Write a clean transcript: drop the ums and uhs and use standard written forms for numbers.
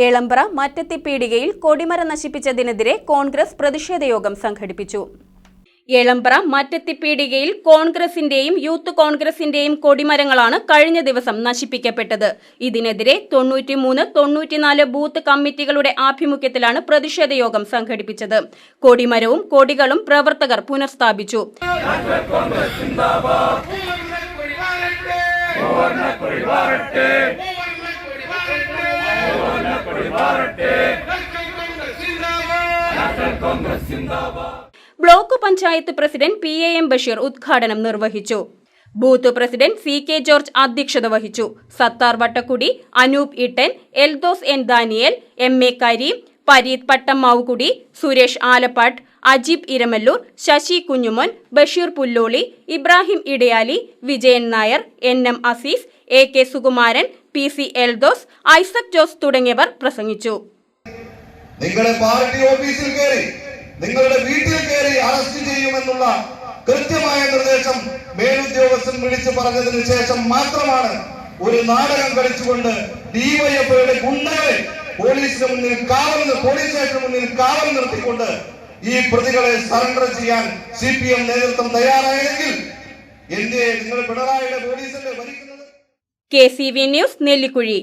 ഏളമ്പ്ര മറ്റത്തിപ്പീടികയിൽ കൊടിമരം നശിപ്പിച്ചതിനെതിരെ കോൺഗ്രസ് പ്രതിഷേധയോഗം സംഘടിപ്പിച്ചു. ഏളമ്പ്ര മറ്റത്തിപ്പീടികയിൽ കോൺഗ്രസിന്റെയും യൂത്ത് കോൺഗ്രസിന്റെയും കൊടിമരങ്ങളാണ് കഴിഞ്ഞ ദിവസം നശിപ്പിക്കപ്പെട്ടത്. ഇതിനെതിരെ 93-94 ബൂത്ത് കമ്മിറ്റികളുടെ ആഭിമുഖ്യത്തിലാണ് പ്രതിഷേധയോഗം സംഘടിപ്പിച്ചത്. കൊടിമരവും കൊടികളും പ്രവർത്തകർ പുനഃസ്ഥാപിച്ചു. Block panchayat president PAM Basheer ഉദ്ഘാടനം നിർവഹിച്ചു. ബൂത്ത് പ്രസിഡന്റ് CK ജോർജ് അധ്യക്ഷത വഹിച്ചു. Sattar Vattakkudi, Anoop Ittan, Eldhose N Daniel, MA Kareem, Pareeth Pattammavukudi, Suresh Alappatt, Ajeeb Iramalloor, Sasi Kunjumon, Basheer Pulloli, Ibrahim Idayali, Vijayan Nair, NM Azeez, AK Sukumaran, PC Eldhose, Isaac Jose തുടങ്ങിയവർ പ്രസംഗിച്ചു. നിങ്ങളുടെ പാർട്ടി ഓഫീസിൽ കയറി, നിങ്ങളുടെ വീട്ടിൽ കയറി അറസ്റ്റ് ചെയ്യുമെന്നുള്ള കൃത്യമായ നിർദ്ദേശം മേലുദ്യോഗസ്ഥൻ വിളിച്ചു പറഞ്ഞതിന് ശേഷം മാത്രമാണ് ഒരു നാടകം കളിച്ചുകൊണ്ട് ഡിവൈഎഫ്ഐയുടെ ഗുണ്ടകളെ പോലീസ് സ്റ്റേഷന് മുന്നിൽ കാവൽ നിർത്തിക്കൊണ്ട് ഈ പ്രതികളെ സറണ്ടർ ചെയ്യാൻ CPM നേതൃത്വം തയ്യാറായെങ്കിൽ എന്തിയെ നിങ്ങൾ പിണറായിയുടെ പോലീസിന്റെ ഭരിക്കുന്നത്? KCV news, Nellikuzhi.